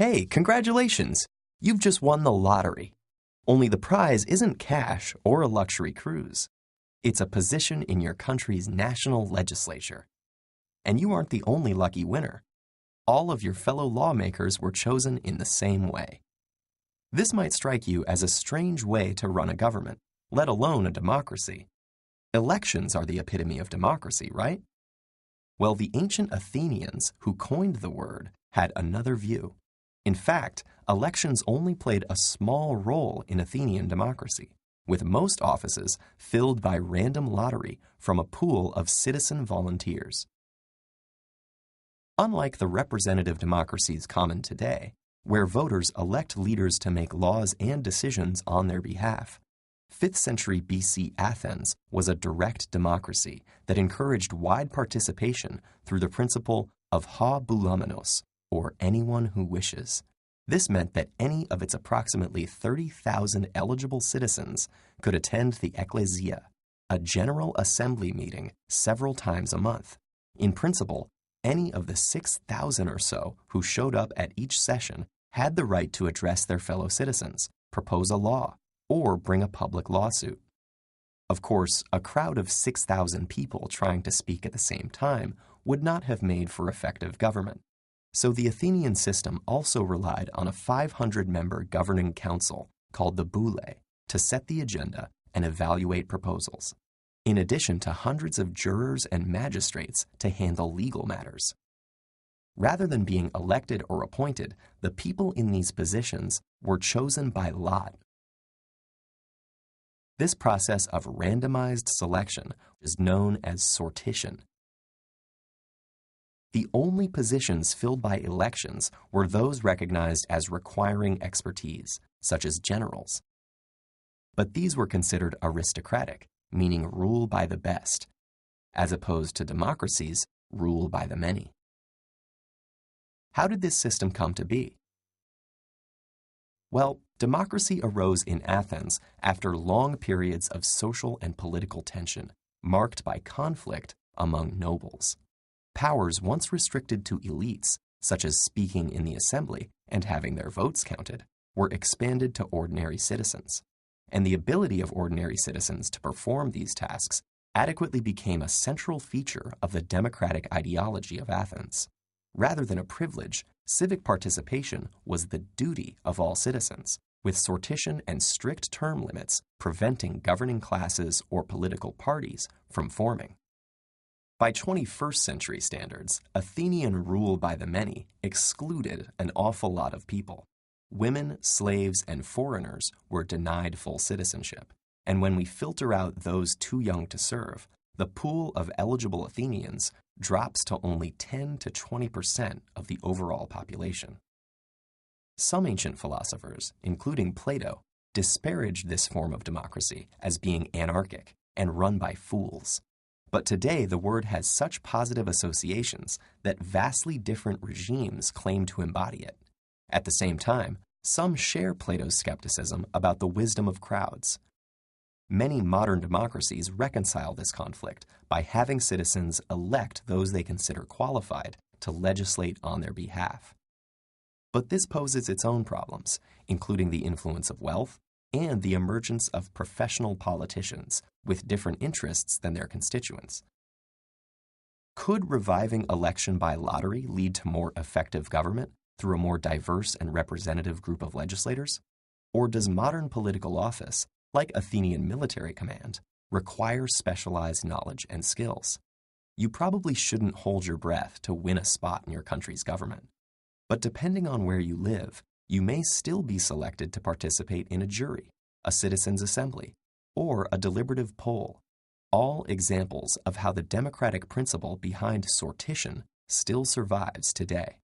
Hey, congratulations! You've just won the lottery. Only the prize isn't cash or a luxury cruise. It's a position in your country's national legislature. And you aren't the only lucky winner. All of your fellow lawmakers were chosen in the same way. This might strike you as a strange way to run a government, let alone a democracy. Elections are the epitome of democracy, right? Well, the ancient Athenians who coined the word had another view. In fact, elections only played a small role in Athenian democracy, with most offices filled by random lottery from a pool of citizen volunteers. Unlike the representative democracies common today, where voters elect leaders to make laws and decisions on their behalf, 5th century BC Athens was a direct democracy that encouraged wide participation through the principle of ha boulamenos, or anyone who wishes. This meant that any of its approximately 30,000 eligible citizens could attend the ecclesia, a general assembly meeting several times a month. In principle, any of the 6,000 or so who showed up at each session had the right to address their fellow citizens, propose a law, or bring a public lawsuit. Of course, a crowd of 6,000 people trying to speak at the same time would not have made for effective government. So the Athenian system also relied on a 500-member governing council called the boule to set the agenda and evaluate proposals, in addition to hundreds of jurors and magistrates to handle legal matters. Rather than being elected or appointed, the people in these positions were chosen by lot. This process of randomized selection is known as sortition. The only positions filled by elections were those recognized as requiring expertise, such as generals. But these were considered aristocratic, meaning rule by the best, as opposed to democracies, rule by the many. How did this system come to be? Well, democracy arose in Athens after long periods of social and political tension, marked by conflict among nobles. Powers once restricted to elites, such as speaking in the assembly and having their votes counted, were expanded to ordinary citizens, and the ability of ordinary citizens to perform these tasks adequately became a central feature of the democratic ideology of Athens. Rather than a privilege, civic participation was the duty of all citizens, with sortition and strict term limits preventing governing classes or political parties from forming. By 21st century standards, Athenian rule by the many excluded an awful lot of people. Women, slaves, and foreigners were denied full citizenship. And when we filter out those too young to serve, the pool of eligible Athenians drops to only 10 to 20% of the overall population. Some ancient philosophers, including Plato, disparaged this form of democracy as being anarchic and run by fools. But today, the word has such positive associations that vastly different regimes claim to embody it. At the same time, some share Plato's skepticism about the wisdom of crowds. Many modern democracies reconcile this conflict by having citizens elect those they consider qualified to legislate on their behalf. But this poses its own problems, including the influence of wealth and the emergence of professional politicians with different interests than their constituents. Could reviving election by lottery lead to more effective government through a more diverse and representative group of legislators? Or does modern political office, like Athenian military command, require specialized knowledge and skills? You probably shouldn't hold your breath to win a spot in your country's government. But depending on where you live, you may still be selected to participate in a jury, a citizens' assembly, or a deliberative poll, all examples of how the democratic principle behind sortition still survives today.